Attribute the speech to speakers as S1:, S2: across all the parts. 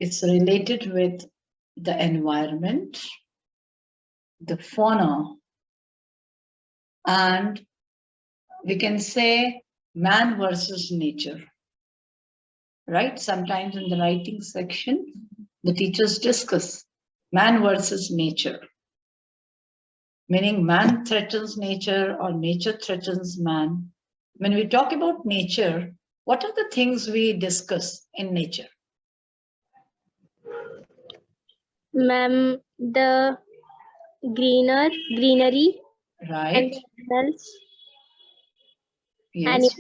S1: It's related with the environment, the fauna, and we can say man versus nature, right? Sometimes in the writing section, the teachers discuss man versus nature, meaning man threatens nature or nature threatens man. When we talk about nature, what are the things we discuss in nature?
S2: Ma'am, the greenery,
S1: Right?
S2: animals,
S1: Yes.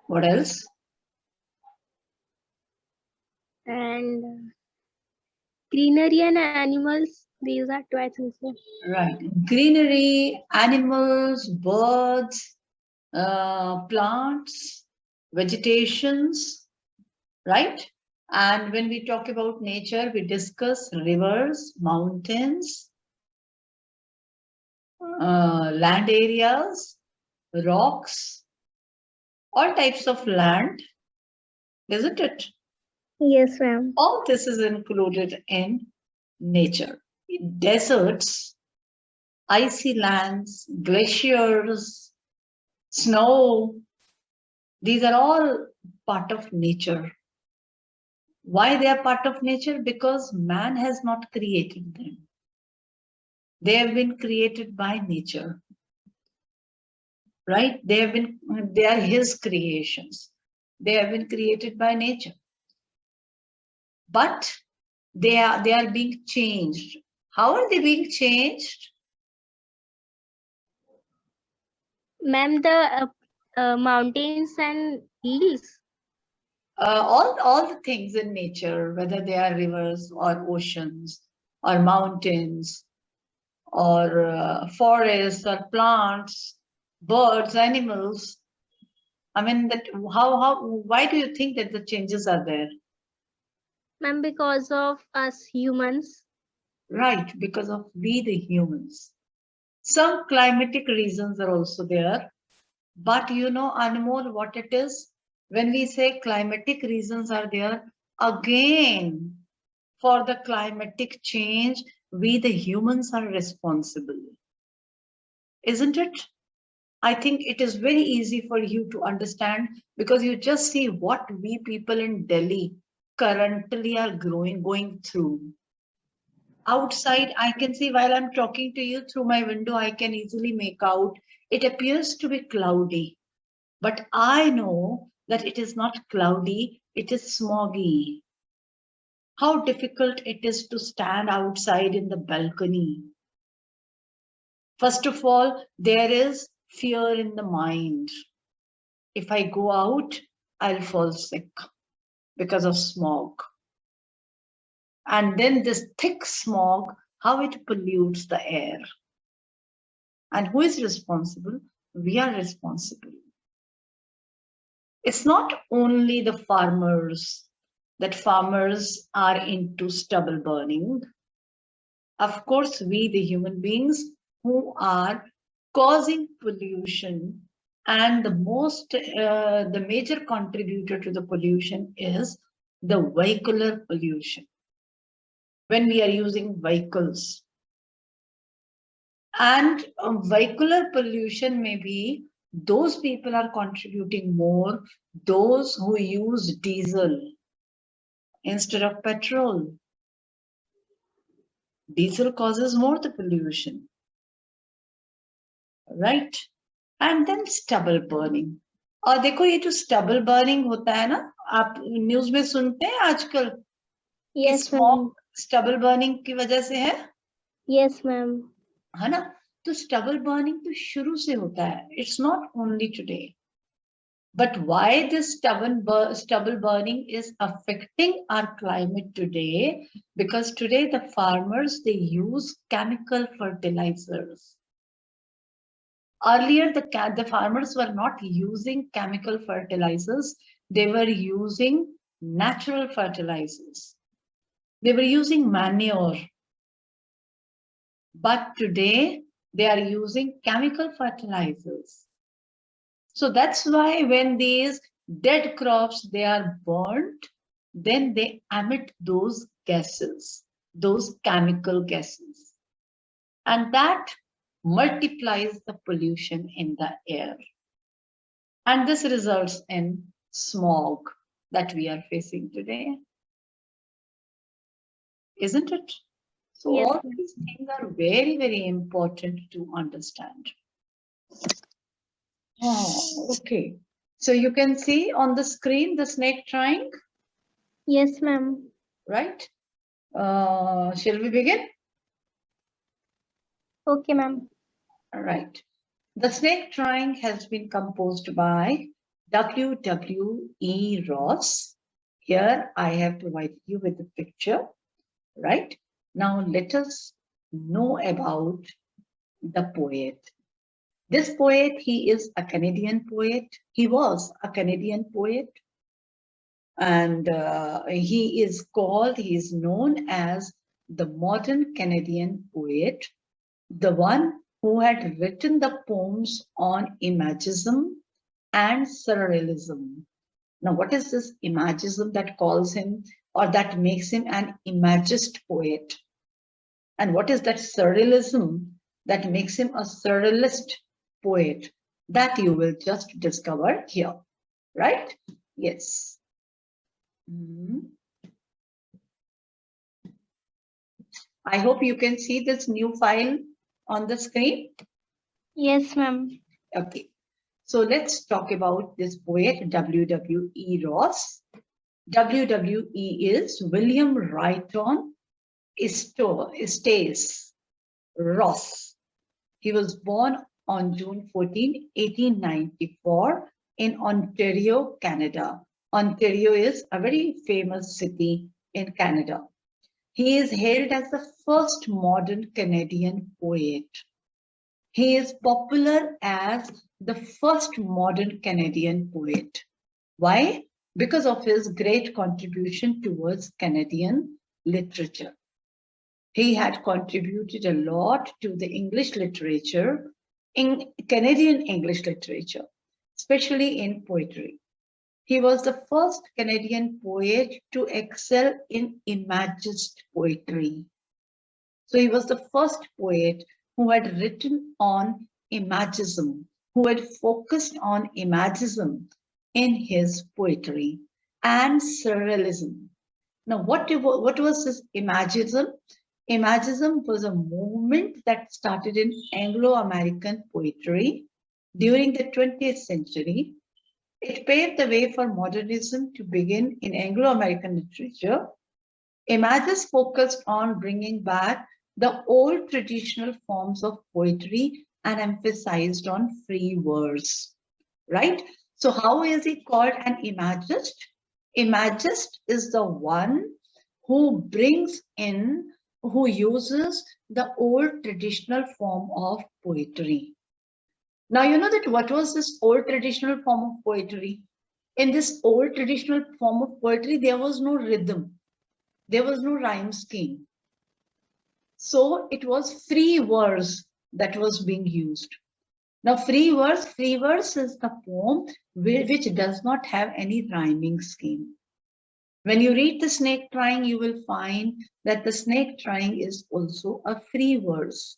S1: What else?
S2: and greenery and animals. These are two, I think so.
S1: Right. Greenery, animals, birds, plants, vegetations, right? And when we talk about nature, we discuss rivers, mountains, land areas, rocks, all types of land, isn't it?
S2: Yes, ma'am.
S1: All this is included in nature. Deserts, icy lands, glaciers, snow, these are all part of nature. Why they are part of nature? Because man has not created them. They have been created by nature, right? They are his creations. They have been created by nature. But they are being changed. How are they being changed?
S2: Ma'am, the mountains and hills.
S1: All the things in nature, whether they are rivers or oceans or mountains or forests or plants, birds, animals. I mean, that why do you think that the changes are there?
S2: Ma'am, because of us humans.
S1: Right, because of we the humans. Some climatic reasons are also there. But you know, Anmol, what it is? When we say climatic reasons are there, again, for the climatic change, we the humans are responsible. Isn't it? I think it is very easy for you to understand because you just see what we people in Delhi currently are going through. Outside, I can see while I'm talking to you through my window, I can easily make out it appears to be cloudy. But I know that it is not cloudy, it is smoggy. How difficult it is to stand outside in the balcony. First of all, there is fear in the mind. If I go out, I'll fall sick because of smog. And then this thick smog, how it pollutes the air. And who is responsible? We are responsible. It's not only the farmers, that farmers are into stubble burning. Of course, we, the human beings, who are causing pollution, and the major contributor to the pollution is the vehicular pollution. When we are using vehicles, and vehicular pollution may be those people are contributing more, those who use diesel instead of petrol. Diesel causes more the pollution, right? And then stubble burning. और देखो ये जो stubble burning होता है ना, आप news में सुनते हैं आजकल?
S2: Yes,
S1: ma'am. Stubble burning की वजह से है?
S2: Yes, ma'am.
S1: है ना? तो stubble burning तो शुरू से होता है. It's not only today. But why this stubble burning is affecting our climate today? Because today the farmers, they use chemical fertilizers. Earlier, the farmers were not using chemical fertilizers. They were using natural fertilizers. They were using manure. But today, they are using chemical fertilizers. So that's why when these dead crops, they are burnt, then they emit those gases, those chemical gases. And that multiplies the pollution in the air. And this results in smog that we are facing today, isn't it? So
S2: Yes,
S1: all
S2: ma'am.
S1: these things are very, very important to understand. Oh, okay. So you can see on the screen the snake trying,
S2: Yes, ma'am.
S1: right? Shall we begin?
S2: Okay, ma'am.
S1: All right. The snake drawing has been composed by W. Ross. Here I have provided you with the picture, right? Now let us know about the poet. This poet, he is a Canadian poet. He was a Canadian poet, and he is known as the modern Canadian poet, the one who had written the poems on Imagism and Surrealism. Now, what is this Imagism that calls him or that makes him an Imagist poet? And what is that Surrealism that makes him a Surrealist poet? That you will just discover here, right? Yes. Mhm. I hope you can see this new file on the screen.
S2: Yes, ma'am.
S1: Okay. So let's talk about this poet, W. Ross. W. is William Wrighton Stace Ross. He was born on June 14, 1894 in Ontario, Canada. Ontario is a very famous city in Canada. He is hailed as the first modern Canadian poet. He is popular as the first modern Canadian poet. Why? Because of his great contribution towards Canadian literature. He had contributed a lot to the English literature, in Canadian English literature, especially in poetry. He was the first Canadian poet to excel in Imagist poetry. So he was the first poet who had written on Imagism, who had focused on Imagism in his poetry and Surrealism. Now, what was this Imagism? Imagism was a movement that started in Anglo-American poetry during the 20th century. It paved the way for modernism to begin in Anglo-American literature. Images focused on bringing back the old traditional forms of poetry and emphasized on free verse, right? So how is he called an imagist? Imagist is the one who brings in, who uses the old traditional form of poetry. Now, you know that what was this old traditional form of poetry? In this old traditional form of poetry, there was no rhythm. There was no rhyme scheme. So it was free verse that was being used. Now, free verse is the poem which does not have any rhyming scheme. When you read the snake trying, you will find that the snake trying is also a free verse.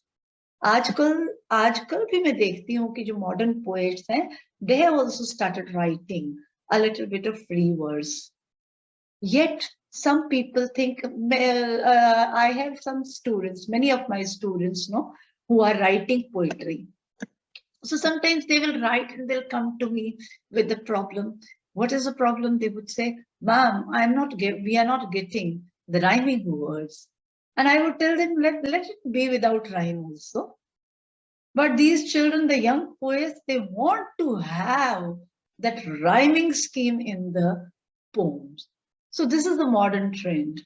S1: आजकल आजकल भी मैं देखती हूँ कि जो modern poets हैं, they have also started writing a little bit of free verse. Yet some people think, I have some students, many of my students, who are writing poetry. So sometimes they will write and they'll come to me with the problem. What is the problem? They would say, "Ma'am, we are not getting the rhyming words." And I would tell them, let it be without rhyme also. But these children, the young poets, they want to have that rhyming scheme in the poems. So this is the modern trend.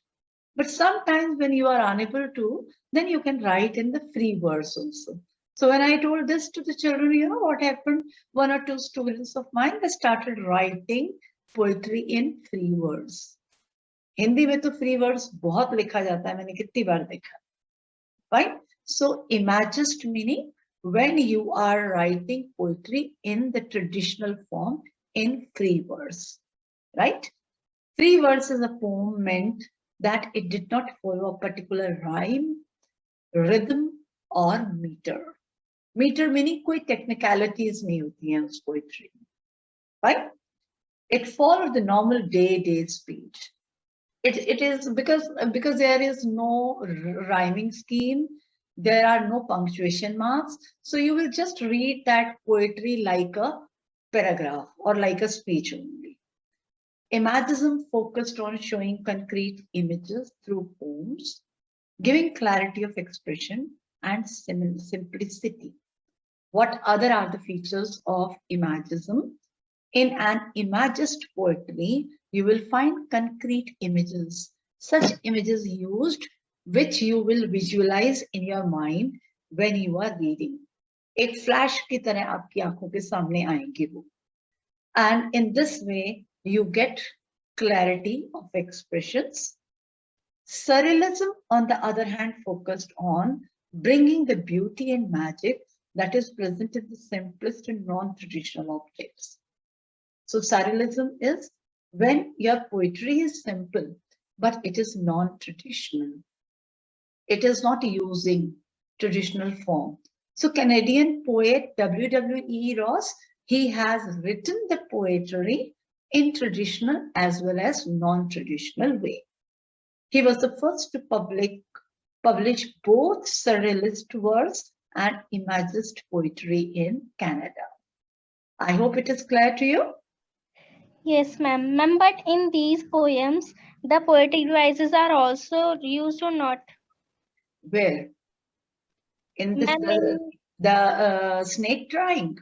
S1: But sometimes when you are unable to, then you can write in the free verse also. So when I told this to the children, you know what happened? One or two students of mine, they started writing poetry in free verse. Hindi में तो free verse बहुत लिखा जाता है, मैंने कितनी बार देखा, right? So imagist meaning when you are writing poetry in the traditional form in free verse, right? Free verses a poem meant that it did not follow a particular rhyme, rhythm or meter. Meter meaning कोई technicalities नहीं होती हैं उस poetry में, right? It followed the normal day speech. It is because there is no rhyming scheme, there are no punctuation marks, so you will just read that poetry like a paragraph or like a speech only. Imagism focused on showing concrete images through poems, giving clarity of expression and simplicity. What other are the features of Imagism? In an Imagist poetry, you will find concrete images, such images used which you will visualize in your mind when you are reading. एक flash की तरह आपकी आंखों के सामने आएंगे वो. And in this way, you get clarity of expressions. Surrealism, on the other hand, focused on bringing the beauty and magic that is present in the simplest and non-traditional objects. So surrealism is when your poetry is simple, but it is non-traditional. It is not using traditional form. So Canadian poet W.W.E. Ross, he has written the poetry in traditional as well as non-traditional way. He was the first to publish both surrealist verse and imagist poetry in Canada. I hope it is clear to you.
S2: Yes, ma'am. Ma'am, but in these poems, the poetic devices are also used or not?
S1: Where? In this,
S2: Ma'am,
S1: the snake drawing.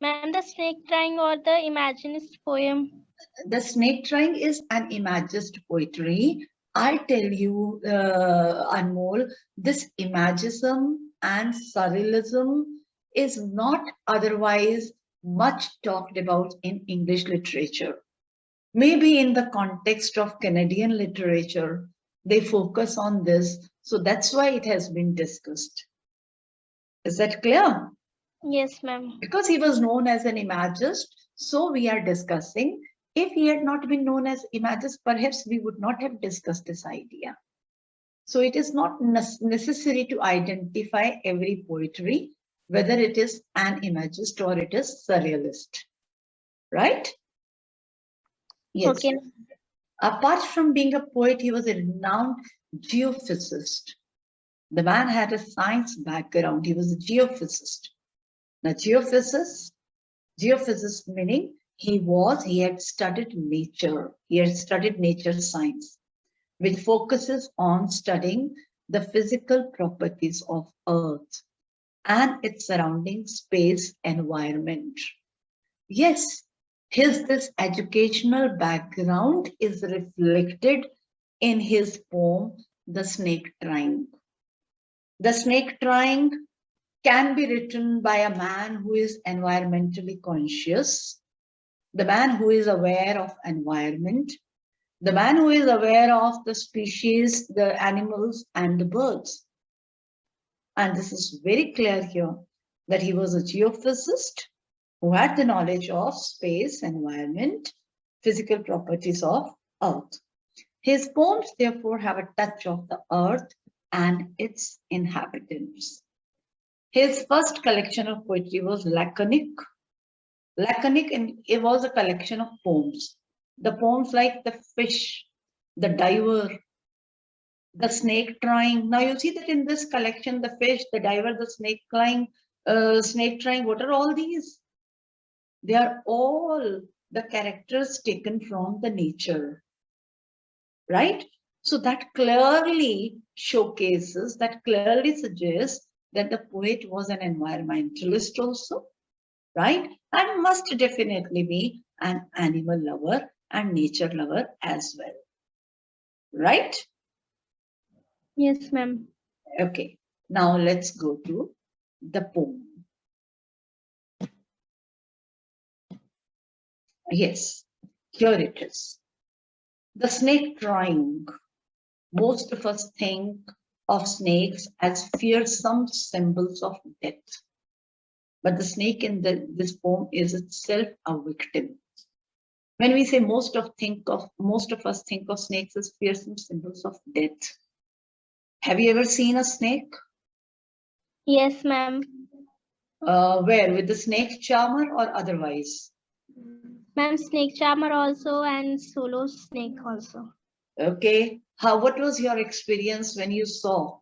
S2: ma'am, the snake drawing or the imaginist poem?
S1: The snake drawing is an imagist poetry. I tell you, Anmol, this imagism and surrealism is not otherwise much talked about in English literature. Maybe in the context of Canadian literature, they focus on this. So that's why it has been discussed. Is that clear?
S2: Yes, ma'am.
S1: Because he was known as an imagist, so we are discussing. If he had not been known as imagist, perhaps we would not have discussed this idea. So it is not necessary to identify every poetry, whether it is an imagist or it is surrealist, right? Yes.
S2: Okay.
S1: Apart from being a poet, he was a renowned geophysicist. The man had a science background. He was a geophysicist. Now, geophysicist meaning he had studied nature. He had studied nature science, which focuses on studying the physical properties of Earth and its surrounding space environment. Yes, this educational background is reflected in his poem, The Snake Drawing. The Snake Drawing can be written by a man who is environmentally conscious, the man who is aware of environment, the man who is aware of the species, the animals and the birds. And this is very clear here that he was a geophysicist who had the knowledge of space, environment, physical properties of Earth. His poems therefore have a touch of the earth and its inhabitants. His first collection of poetry was laconic. Laconic, and it was a collection of poems. The poems like The Fish, The Diver, The Snake Drawing. Now you see that in this collection, The Fish, The Diver, The Snake Drawing, what are all these? They are all the characters taken from the nature, right? So that clearly showcases, that clearly suggests that the poet was an environmentalist also, right? And must definitely be an animal lover and nature lover as well, right?
S2: Yes, ma'am.
S1: Okay, now let's go to the poem. Yes, here it is. The Snake Drawing. Most of us think of snakes as fearsome symbols of death. But the snake in this poem is itself a victim. When we say most of us think of snakes as fearsome symbols of death. Have you ever seen a snake?
S2: Yes, ma'am.
S1: Where? With the snake charmer or otherwise?
S2: Ma'am, snake charmer also and solo snake also.
S1: Okay. What was your experience when you saw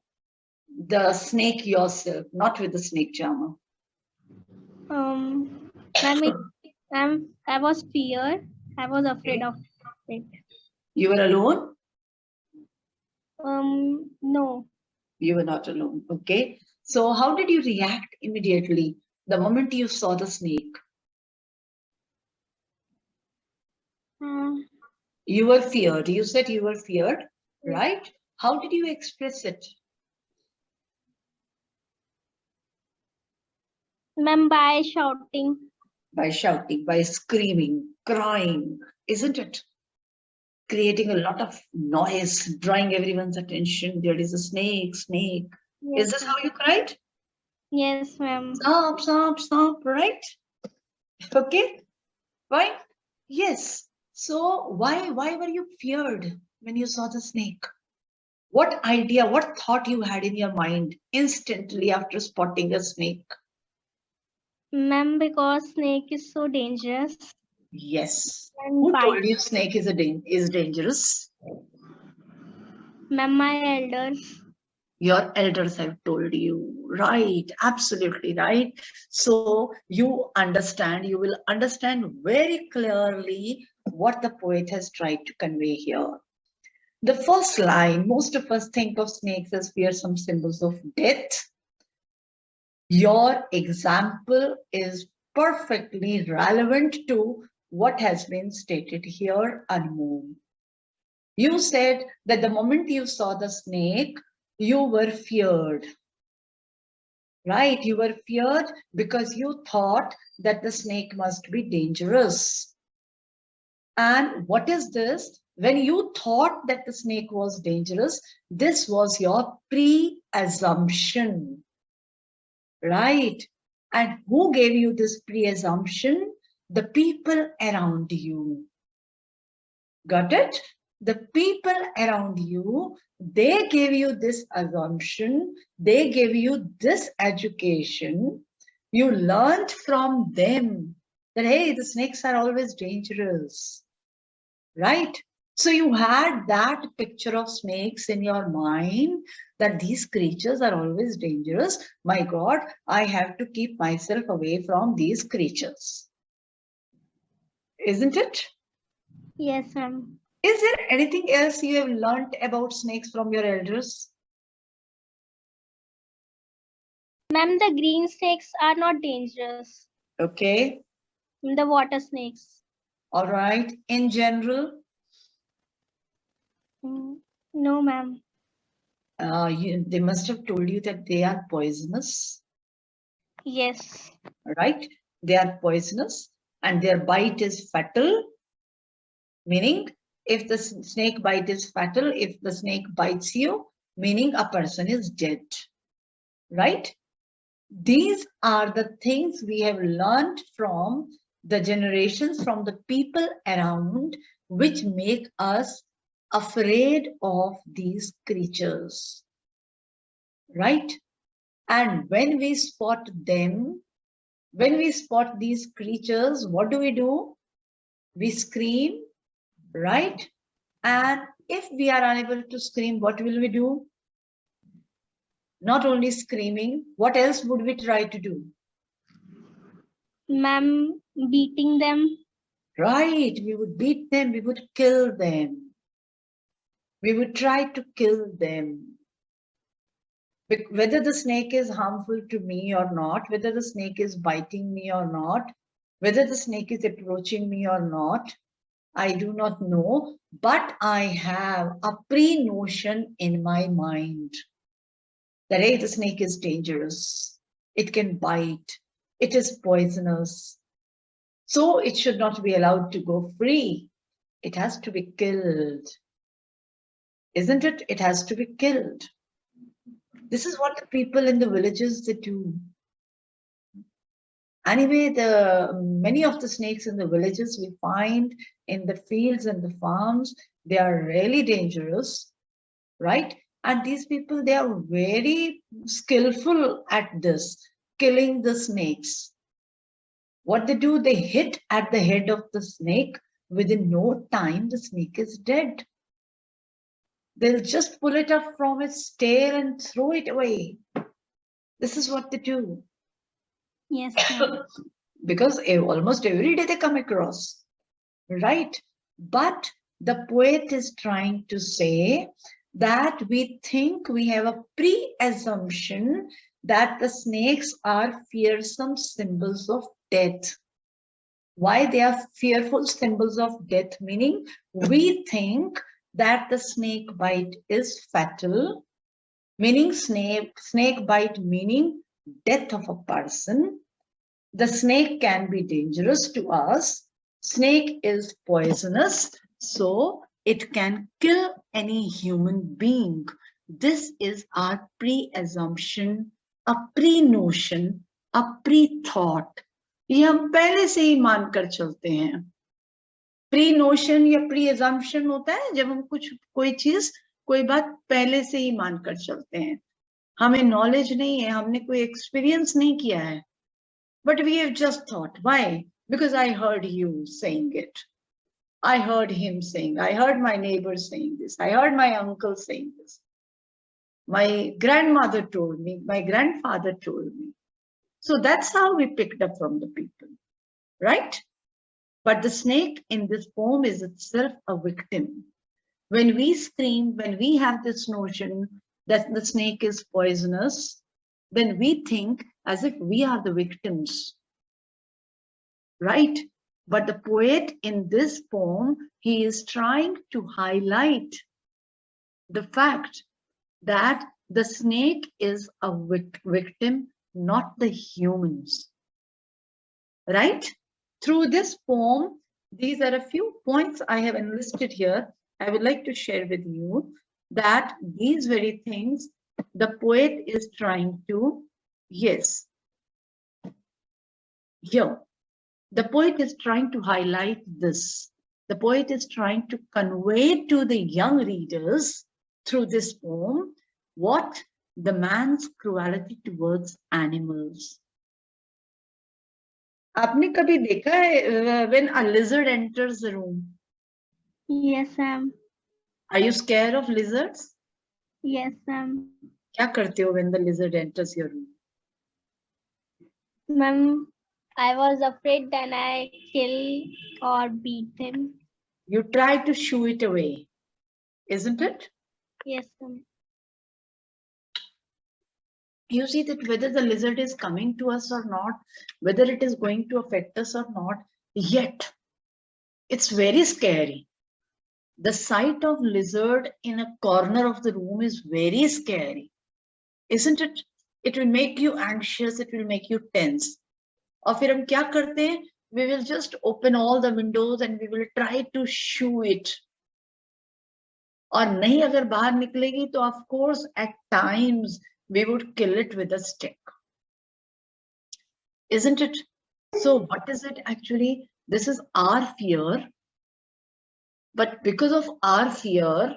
S1: the snake yourself, not with the snake charmer?
S2: Ma'am, I was feared. I was afraid
S1: Okay.
S2: of it.
S1: You were alone?
S2: No.
S1: You were not alone. Okay. So how did you react immediately the moment you saw the snake?
S2: Uh,
S1: You were feared. You said you were feared, right? How did you express it?
S2: Ma'am, by shouting.
S1: By shouting, by screaming, crying, isn't it? Creating a lot of noise, drawing everyone's attention. There is a snake, snake. Is
S2: Yes,
S1: this how
S2: ma'am.
S1: you cried?
S2: Yes, ma'am.
S1: Stop, stop, stop, right? Okay, fine. Yes. So why were you feared when you saw the snake? What idea, what thought you had in your mind instantly after spotting a snake?
S2: Ma'am, because snake is so dangerous
S1: Yes.
S2: and
S1: Who
S2: bite.
S1: told you snake is dangerous?
S2: Ma'am, my elders.
S1: Your elders have told you. Right, absolutely right. So you understand, you will understand very clearly what the poet has tried to convey here. The first line, most of us think of snakes as fearsome symbols of death. Your example is perfectly relevant to what has been stated here, Anmol. You said that the moment you saw the snake, you were feared, right? You were feared because you thought that the snake must be dangerous. And what is this? When you thought that the snake was dangerous, this was your pre-assumption, right? And who gave you this pre-assumption? The people around you. Got it? The people around you, they gave you this assumption, they gave you this education. You learned from them that, hey, the snakes are always dangerous, right? So you had that picture of snakes in your mind that these creatures are always dangerous. My God, I have to keep myself away from these creatures. Isn't it?
S2: Yes, ma'am.
S1: Is there anything else you have learned about snakes from your elders?
S2: Ma'am, the green snakes are not dangerous.
S1: Okay,
S2: The water snakes.
S1: all right. In general,
S2: No, ma'am.
S1: they must have told you that they are poisonous,
S2: Yes.
S1: right? They are poisonous and their bite is fatal, meaning if the snake bite is fatal, if the snake bites you, meaning a person is dead, right? These are the things we have learned from the generations, from the people around, which make us afraid of these creatures, right? And when we spot them, when we spot these creatures, what do? We scream, right? And if we are unable to scream, what will we do? Not only screaming, what else would we try to do?
S2: Ma'am, beating them.
S1: Right, we would beat them, we would kill them. We would try to kill them. Whether the snake is harmful to me or not, whether the snake is biting me or not, whether the snake is approaching me or not, I do not know, but I have a pre-notion in my mind that, hey, the snake is dangerous. It can bite. It is poisonous. So it should not be allowed to go free. It has to be killed. Isn't it? It has to be killed. This is what the people in the villages they do. Anyway, many of the snakes in the villages we find in the fields and the farms, they are really dangerous, right? And these people, they are very skillful at this, killing the snakes. What they do, they hit at the head of the snake. Within no time, the snake is dead. They'll just pull it up from its tail and throw it away. This is what they do.
S2: Yes, ma'am.
S1: Because almost every day they come across, right? But the poet is trying to say that we think we have a pre-assumption that the snakes are fearsome symbols of death. Why they are fearful symbols of death? Meaning we think that the snake bite is fatal, meaning snake bite meaning death of a person. The snake can be dangerous to us. Snake is poisonous, so it can kill any human being. This is our pre-assumption, a pre-notion, a pre-thought. ये हम पहले से ही मानकर चलते हैं. Pre-notion या प्री-assumption होता है जब हम कोई चीज, कोई बात पहले से ही मानकर चलते हैं. हमें नॉलेज नहीं है, हमने कोई एक्सपीरियंस नहीं किया है. But we have just thought. Why? Because I heard you saying it. I heard him saying, I heard my neighbor saying this. I heard my uncle saying this. My grandmother told me, my grandfather told me. So that's how we picked up from the people, right? But the snake in this poem is itself a victim. When we scream, when we have this notion that the snake is poisonous, then we think as if we are the victims, right? But the poet in this poem, he is trying to highlight the fact that the snake is a victim, not the humans, right? Through this poem, these are a few points I have enlisted here. I would like to share with you that these very things the poet is trying to, yes, here, the poet is trying to highlight this. The poet is trying to convey to the young readers through this poem what the man's cruelty towards animals. आपने कभी देखा है when a lizard enters the room?
S2: Yes, ma'am.
S1: Are you scared of lizards?
S2: Yes, ma'am.
S1: क्या करते हो when the lizard enters your room?
S2: Ma'am, I was afraid, then I kill or beat him.
S1: You try to shoo it away, isn't it?
S2: Yes, ma'am.
S1: You see that whether the lizard is coming to us or not, whether it is going to affect us or not, yet it's very scary. The sight of lizard in a corner of the room is very scary, isn't it? It will make you anxious, it will make you tense. और फिर हम क्या करते हैं? We will just open all the windows and we will try to shoo it. और नहीं अगर बाहर निकलेगी तो of course at times we would kill it with a stick. Isn't it? So what is it actually? This is our fear. But because of our fear,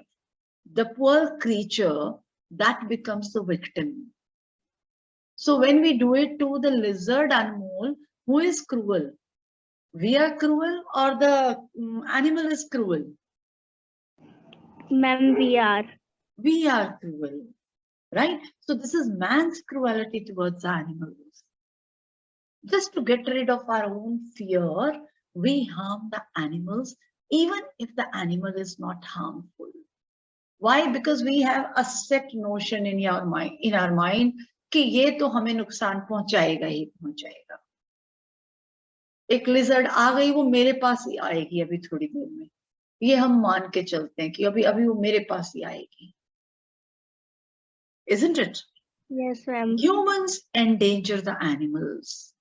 S1: the poor creature, that becomes the victim. So when we do it to the lizard animal, who is cruel? We are cruel or the animal is cruel?
S2: Ma'am, we are.
S1: We are cruel, right? So this is man's cruelty towards animals. Just to get rid of our own fear, we harm the animals, even if the animal is not harmful. Why? Because we have a set notion in our mind कि ये तो हमें नुकसान पहुंचाएगा ही पहुंचाएगा. एक lizard आ गई, वो मेरे पास ही आएगी अभी थोड़ी देर में. ये हम मान के चलते हैं कि अभी वो मेरे पास ही आएगी. Isn't it?
S2: Yes, ma'am.
S1: Humans endanger the animals.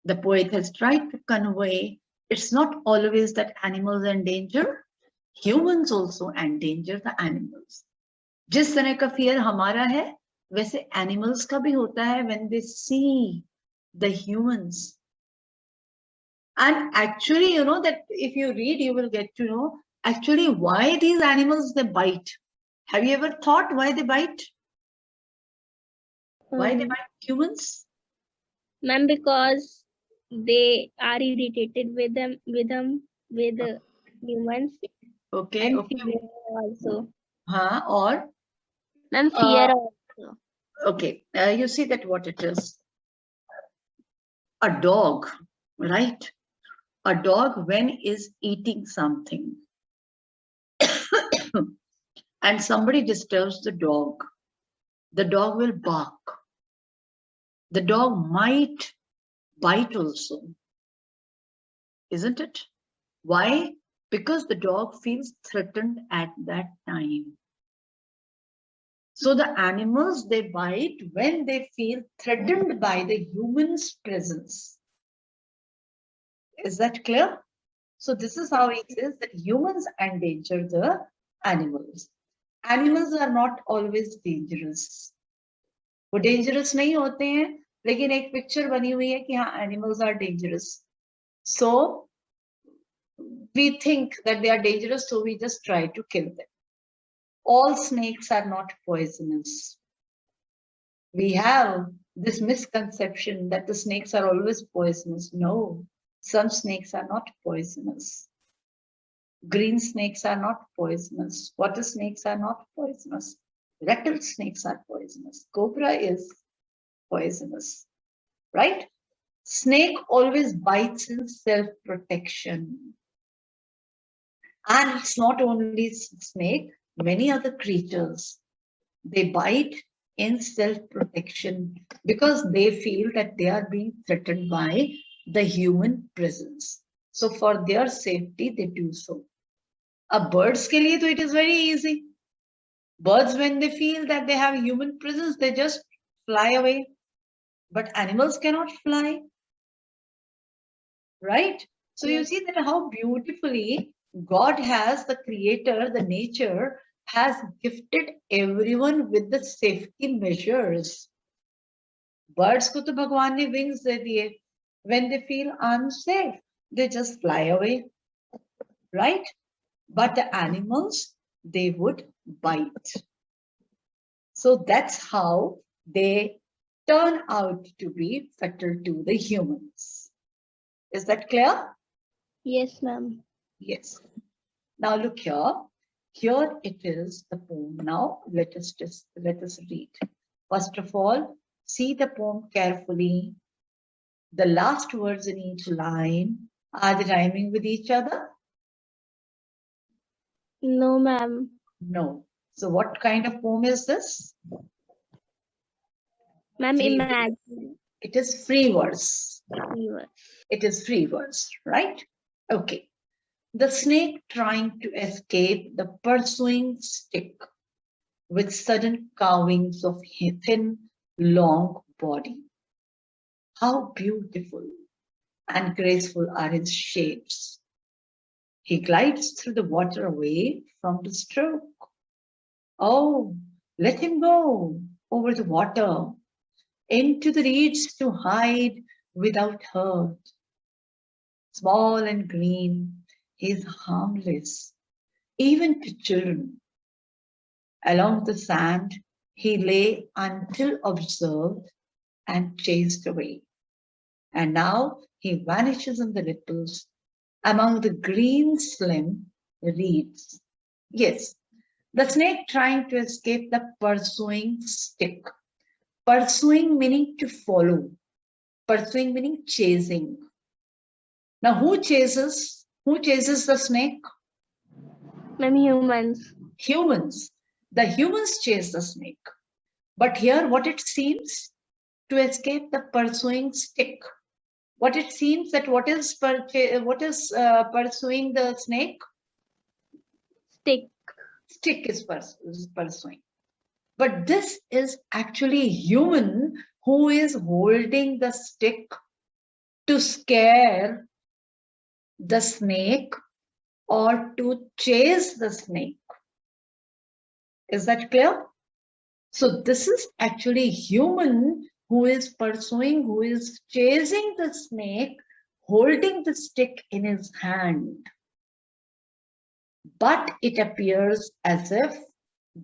S1: The poet has tried to convey it's not always that animals endanger. Humans also endanger the animals. जिस तरह का fear हमारा है, वैसे animals का भी होता है when they see the humans And actually, you know that if you read, you will get to know actually why these animals they bite. Have you ever thought why they bite? Why they bite humans?
S2: Ma'am, because they are irritated with humans
S1: Okay,
S2: and
S1: okay.
S2: fear also.
S1: Or
S2: Ma'am, fear also.
S1: okay, you see that what it is. A dog, right? A dog when is eating something and somebody disturbs the dog will bark. The dog might bite also, isn't it? Why? Because the dog feels threatened at that time. So the animals they bite when they feel threatened by the human's presence. Is that clear? So this is how it is that humans endanger the animals. Animals are not always dangerous. वो dangerous नहीं होते हैं, लेकिन एक picture बनी हुई है कि हाँ animals are dangerous. So we think that they are dangerous, so we just try to kill them. All snakes are not poisonous. We have this misconception that the snakes are always poisonous. No, some snakes are not poisonous. Green snakes are not poisonous. Water snakes are not poisonous. Rattlesnakes are poisonous. Cobra is poisonous, right? Snake always bites in self-protection. And it's not only snake, many other creatures, they bite in self-protection because they feel that they are being threatened by the human presence. So for their safety, they do so. A birds ke liye, it is very easy. Birds, when they feel that they have human presence, they just fly away. But animals cannot fly, right? So you see that how beautifully God has, the creator, the nature, has gifted everyone with the safety measures. Birds ko to Bhagwan ne wings de diye. When they feel unsafe, they just fly away, right? But the animals, they would bite. So that's how they turn out to be fatal to the humans. Is that clear?
S2: Yes, ma'am.
S1: Yes. Now look here. Here it is the poem. Now let us read. First of all, see the poem carefully. The last words in each line, are they rhyming with each other?
S2: No, ma'am.
S1: No. So what kind of poem is this?
S2: Ma'am,
S1: Free.
S2: imagine.
S1: It is free verse.
S2: Free verse.
S1: It is free verse, right? Okay. The snake trying to escape the pursuing stick with sudden carvings of thin, long body. How beautiful and graceful are his shapes. He glides through the water away from the stroke. Oh, let him go over the water, into the reeds to hide without hurt. Small and green, he is harmless, even to children. Along the sand, he lay until observed and chased away. And now he vanishes in the ripples among the green slim reeds. Yes, the snake trying to escape the pursuing stick. Pursuing meaning to follow. Pursuing meaning chasing. Now who chases? Who chases the snake?
S2: Ma'am, humans.
S1: Humans. The humans chase the snake. But here what it seems? To escape the pursuing stick. What it seems that what is pursuing the snake?
S2: Stick.
S1: Stick is pursuing. But this is actually human who is holding the stick to scare the snake or to chase the snake. Is that clear? So this is actually human who is pursuing, who is chasing the snake, holding the stick in his hand, but it appears as if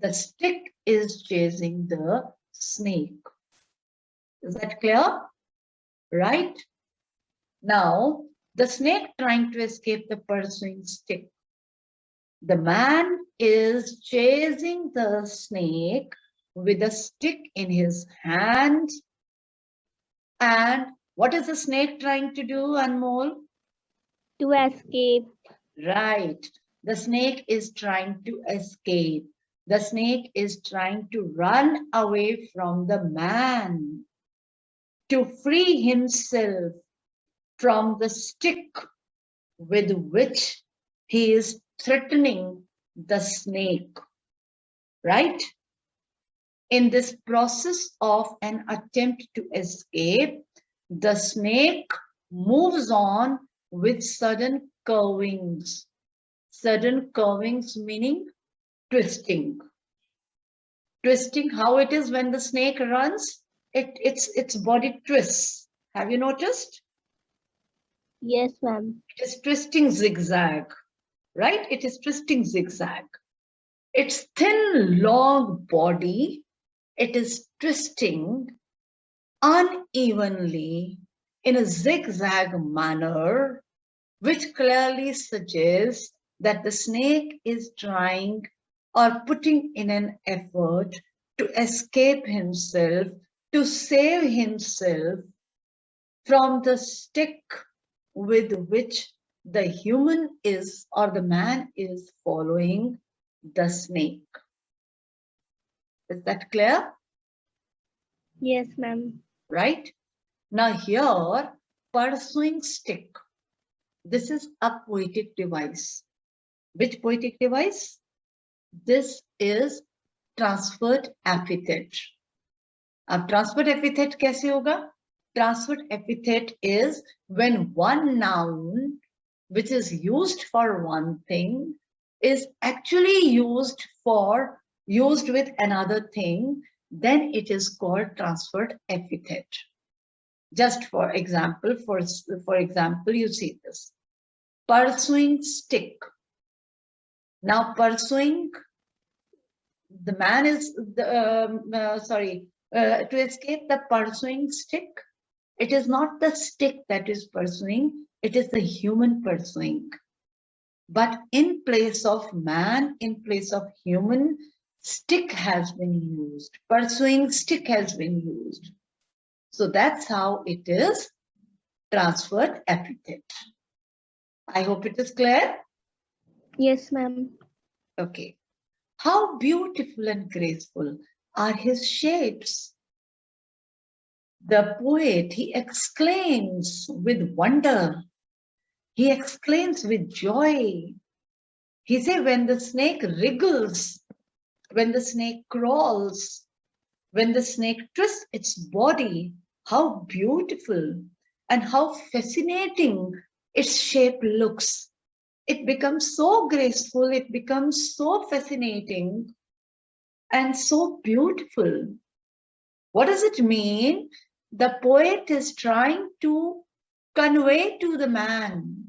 S1: the stick is chasing the snake. Is that clear? Right? Now, the snake trying to escape the pursuing stick. The man is chasing the snake with a stick in his hand. And what is the snake trying to do, Anmol?
S2: To escape.
S1: Right. The snake is trying to escape. The snake is trying to run away from the man, to free himself from the stick with which he is threatening the snake. Right? In this process of an attempt to escape, the snake moves on with sudden curvings. Sudden curvings meaning twisting. Twisting, how it is when the snake runs, its body twists. Have you noticed?
S2: Yes, ma'am.
S1: It is twisting zigzag, right? It is twisting zigzag. Its thin, long body, it is twisting unevenly in a zigzag manner, which clearly suggests that the snake is trying or putting in an effort to escape himself, to save himself from the stick with which the human is or the man is following the snake. Is that clear?
S2: Yes, ma'am.
S1: Right? Now here, pursuing stick. This is a poetic device. Which poetic device? This is transferred epithet. अब transferred epithet कैसे होगा? Transferred epithet is when one noun which is used for one thing is actually used with another thing, then it is called transferred epithet. Just for example, you see this. Pursuing stick. Now pursuing, the man is to escape the pursuing stick. It is not the stick that is pursuing, it is the human pursuing. But in place of man, in place of human, stick has been used. Pursuing stick has been used. So that's how it is transferred epithet. I hope it is clear.
S2: Yes, ma'am.
S1: Okay. How beautiful and graceful are his shapes. The poet, he exclaims with wonder. He exclaims with joy. He says, when the snake wriggles, when the snake crawls, when the snake twists its body, how beautiful and how fascinating its shape looks. It becomes so graceful, it becomes so fascinating and so beautiful. What does it mean? The poet is trying to convey to the man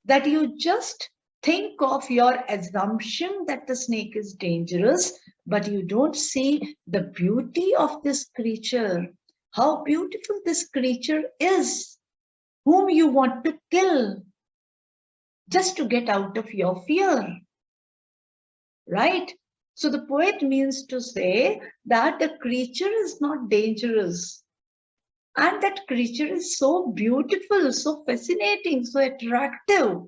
S1: that you just think of your assumption that the snake is dangerous, but you don't see the beauty of this creature, how beautiful this creature is, whom you want to kill just to get out of your fear. Right? So the poet means to say that the creature is not dangerous. And that creature is so beautiful, so fascinating, so attractive.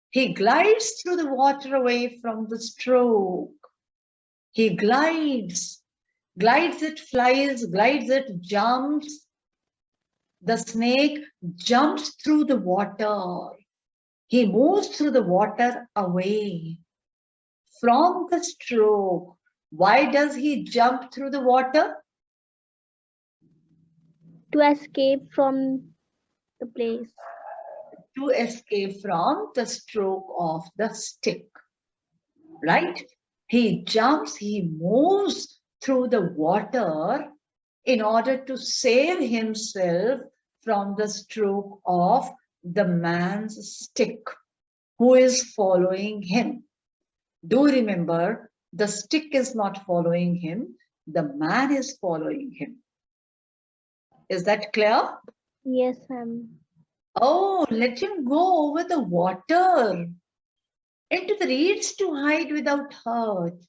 S1: He glides through the water away from the stroke. He glides, it flies, glides, it jumps. The snake jumps through the water. He moves through the water away from the stroke. Why does he jump through the water?
S2: To escape from the place.
S1: To escape from the stroke of the stick. Right? He jumps, he moves through the water in order to save himself from the stroke of the man's stick who is following him. Do remember, the stick is not following him, the man is following him. Is that clear?
S2: Yes, ma'am.
S1: Oh, let him go over the water into the reeds to hide without hurt.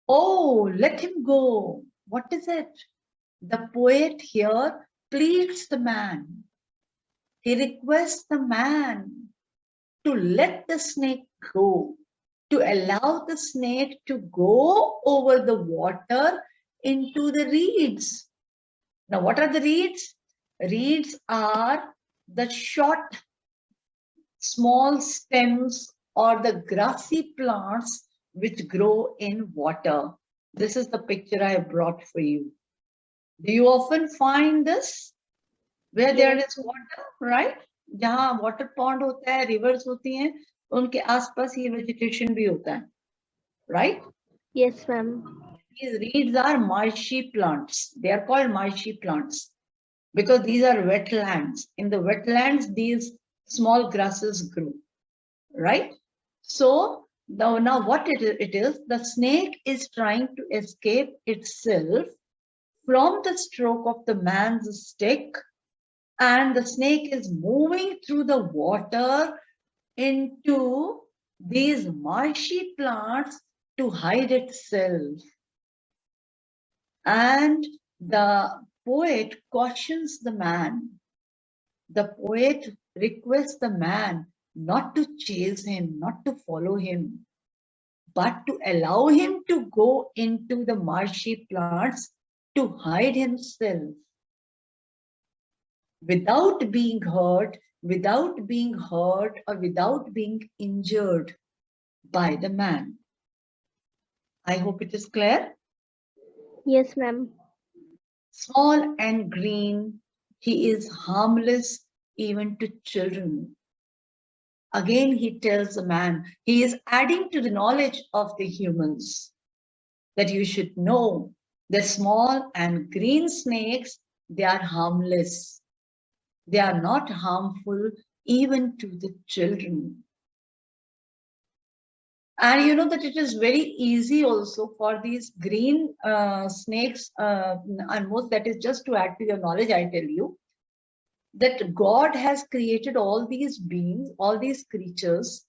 S1: Oh, let him go. What is it? The poet here pleads the man. He requests the man to let the snake go, to allow the snake to go over the water into the reeds. Now, what are the reeds? Reeds are the short, small stems or the grassy plants which grow in water. This is the picture I have brought for you. Do you often find this? Where there is water, right? जहाँ water pond होता है, rivers होती हैं, उनके आसपास ये vegetation भी होता है, right?
S2: Yes, ma'am.
S1: These reeds are marshy plants. They are called marshy plants because these are wetlands. In the wetlands, these small grasses grow, right? So now what it is, the snake is trying to escape itself from the stroke of the man's stick, and the snake is moving through the water into these marshy plants to hide itself. And the poet cautions the man. The poet requests the man not to chase him, not to follow him, but to allow him to go into the marshy plants to hide himself without being hurt, or without being injured by the man. I hope it is clear.
S2: Yes, ma'am.
S1: Small and green, he is harmless even to children. Again, he tells the man, he is adding to the knowledge of the humans that you should know the small and green snakes, they are harmless. They are not harmful even to the children. And you know that it is very easy also for these green snakes, and most, that is just to add to your knowledge, I tell you, that God has created all these beings, all these creatures,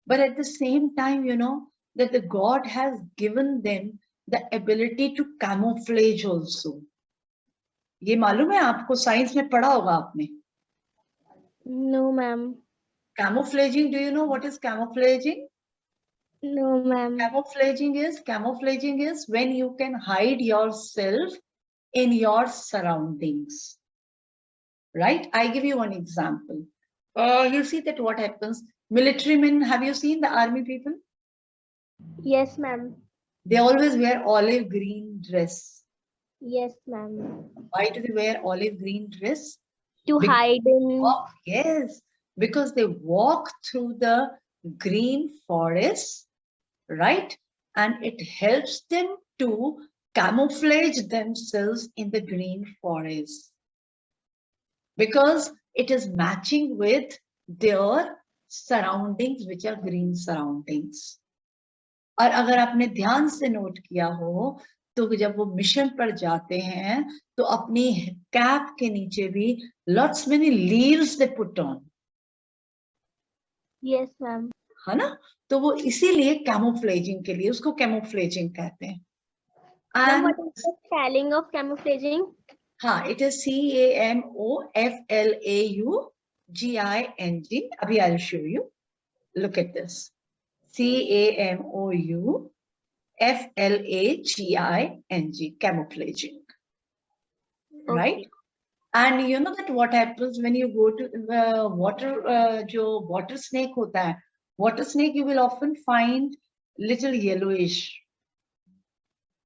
S1: but at the same time, you know, that the God has given them the ability to camouflage also. ये मालूम है आपको, science में पढ़ा होगा आपने.
S2: No, ma'am.
S1: Camouflaging, do you know what is camouflaging?
S2: No, ma'am.
S1: Camouflaging is when you can hide yourself in your surroundings. Right? I give you one example. You see that what happens. Military men, have you seen the army people?
S2: Yes, ma'am.
S1: They always wear olive green dress.
S2: Yes, ma'am.
S1: Why do they wear olive green dress?
S2: To hide in.
S1: Yes, because they walk through the green forest, right? And it helps them to camouflage themselves in the green forest because it is matching with their surroundings, which are green surroundings. और अगर आपने ध्यान से note किया हो तो जब वो मिशन पर जाते हैं तो अपनी कैप के नीचे भी lots many leaves they put on.
S2: Yes, ma'am.
S1: है ना? तो वो इसीलिए कैमोफ्लेजिंग के लिए उसको कैमोफ्लेजिंग कहते हैं.
S2: Ma'am, what is the spelling of camouflaging?
S1: हाँ, it is CAMOFLAUGING. अभी I'll show you. Look at this. CAMOUFLAGING, camouflaging.
S2: Okay.
S1: Right? And you know that what happens when you go to water, जो water snake होता है, water snake you will often find little yellowish.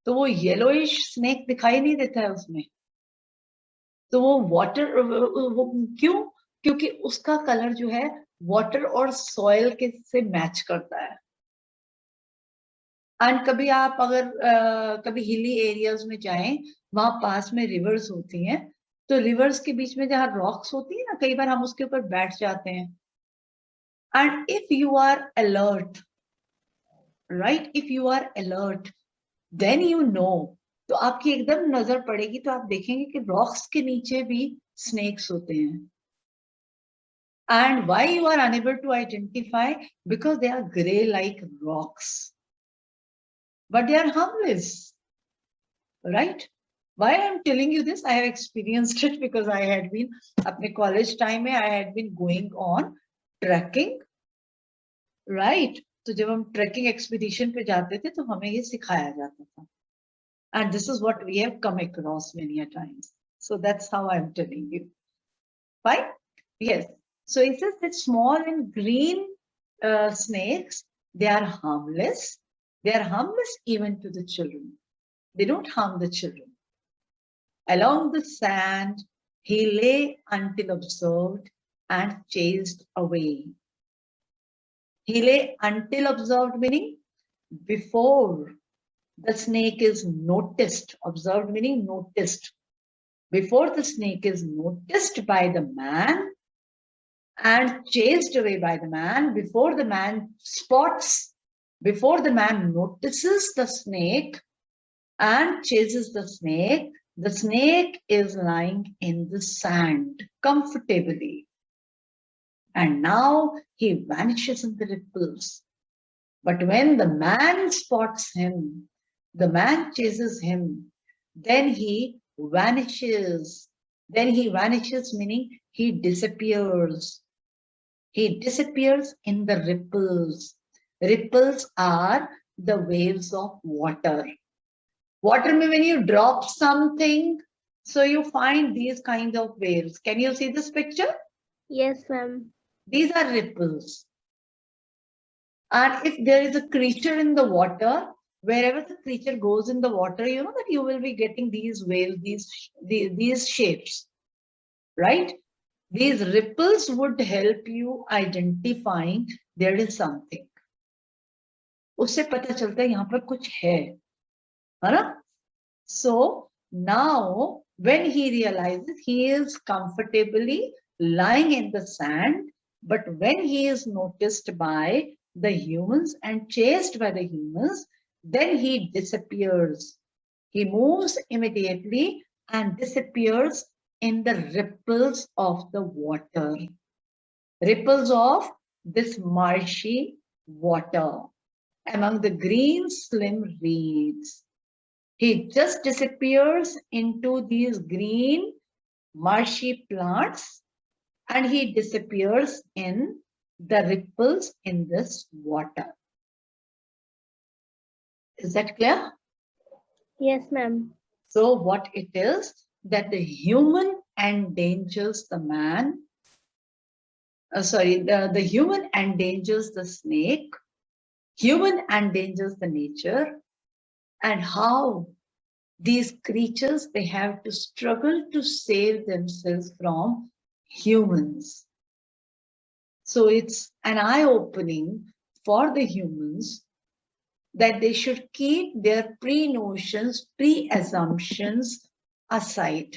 S1: तो वो yellowish snake दिखाई नहीं देता है उसमें. तो वो water क्यों? क्योंकि उसका कलर जो है water और soil के से मैच करता है. एंड कभी आप अगर कभी हिली एरियाज में जाएं, वहां पास में रिवर्स होती हैं, तो रिवर्स के बीच में जहाँ रॉक्स होती है ना, कई बार हम उसके ऊपर बैठ जाते हैं. And if you are alert, right, if you are alert, then you know, तो आपकी एकदम नजर पड़ेगी तो आप देखेंगे कि रॉक्स के नीचे भी स्नेक्स होते हैं. And why you are unable to identify? Because they are gray like rocks. But they are harmless, right? Why I am telling you this? I have experienced it because I had been, अपने college time में I had been going on trekking, right? तो जब हम trekking expedition पे जाते थे तो हमें ये सिखाया जाता था. And this is what we have come across many a times. So that's how I'm telling you. Fine? Yes. So it says that small and green snakes, they are harmless. They are harmless even to the children. They don't harm the children. Along the sand, he lay until observed and chased away. He lay until observed, meaning before the snake is noticed. Observed meaning noticed. Before the snake is noticed by the man and chased away by the man, before the man spots, before the man notices the snake and chases the snake is lying in the sand comfortably. And now he vanishes in the ripples. But when the man spots him, the man chases him, then he vanishes. Then he vanishes, meaning he disappears. He disappears in the ripples. Ripples are the waves of water. Water means when you drop something, so you find these kinds of waves. Can you see this picture?
S2: Yes, ma'am.
S1: These are ripples. And if there is a creature in the water, wherever the creature goes in the water, you know that you will be getting these waves, these shapes, right? These ripples would help you identifying there is something. उससे पता चलता है यहाँ पर कुछ है ना? So now when he realizes he is comfortably lying in the sand, but when he is noticed by the humans and chased by the humans, then he disappears. He moves immediately and disappears in the ripples of the water. Ripples of this marshy water among the green slim reeds. He just disappears into these green marshy plants and he disappears in the ripples in this water. Is that clear?
S2: Yes, ma'am.
S1: So what it is that the human endangers the man, the human endangers the snake, human endangers the nature, and how these creatures, they have to struggle to save themselves from humans. So it's an eye-opening for the humans that they should keep their pre-notions, pre-assumptions aside.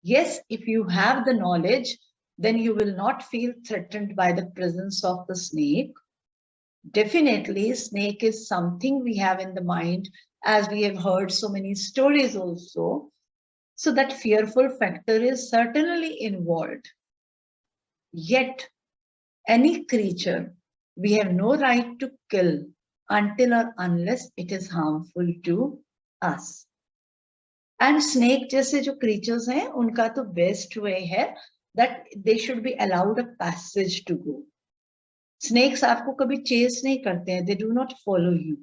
S1: Yes, if you have the knowledge, then you will not feel threatened by the presence of the snake. Definitely, snake is something we have in the mind, as we have heard so many stories also. So that fearful factor is certainly involved. Yet, any creature, we have no right to kill until or unless it is harmful to us. And snake जैसे जो creatures हैं, उनका तो best way है that they should be allowed a passage to go. Snakes आपको कभी chase नहीं करते हैं, they do not follow you.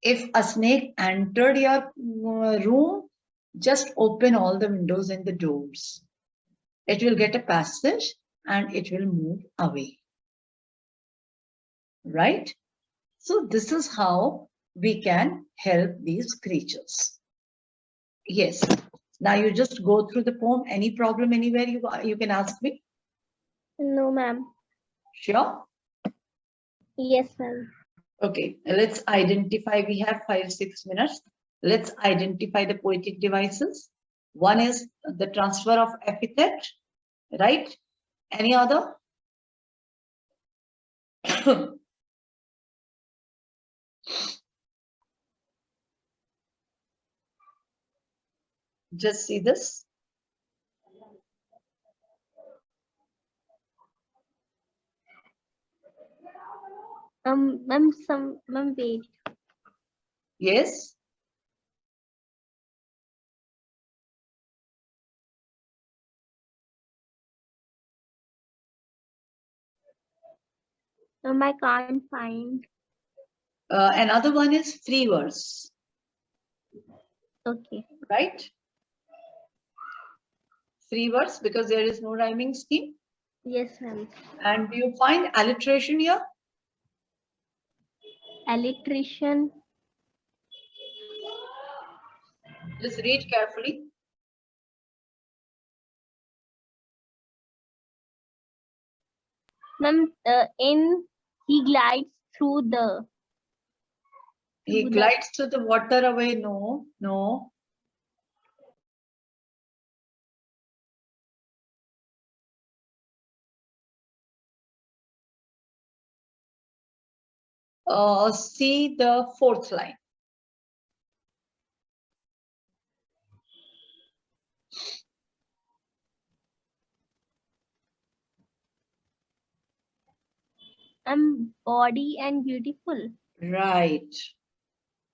S1: If a snake entered your room, just open all the windows and the doors. It will get a passage and it will move away. Right? So this is how we can help these creatures. Yes. Now you just go through the poem. Any problem anywhere you can ask me?
S2: No, ma'am.
S1: Sure?
S2: Yes, ma'am.
S1: Okay, let's identify. We have 5-6 minutes. Let's identify the poetic devices. One is the transfer of epithet, right? Any other? Just see this.
S2: Ma'am, wait.
S1: Yes.
S2: I can't find.
S1: Another one is free verse,
S2: Okay.
S1: right? Free verse because there is no rhyming scheme.
S2: Yes, ma'am.
S1: And do you find alliteration here?
S2: Alliteration.
S1: Just read carefully.
S2: Ma'am, in he glides through the.
S1: He glides to the water away. No, no. See the fourth line.
S2: Body and beautiful.
S1: Right.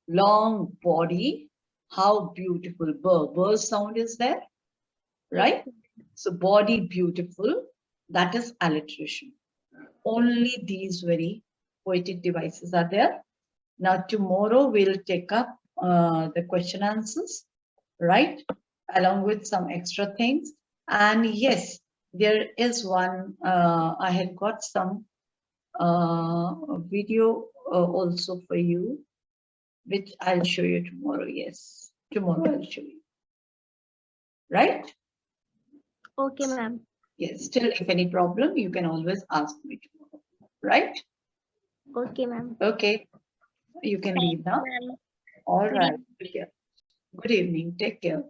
S1: Long body. How beautiful. Burr sound is there, right? So body beautiful. That is alliteration. Only these very poetic devices are there. Now tomorrow we'll take up the question answers, right? Along with some extra things. And yes, there is one, I had got some video also for you, which I'll show you tomorrow. Yes, tomorrow I'll show you. Right?
S2: Okay, ma'am.
S1: Yes, still if any problem, you can always ask me tomorrow. Right?
S2: Okay, ma'am.
S1: Okay, you can leave now. All right. Good evening. Take care.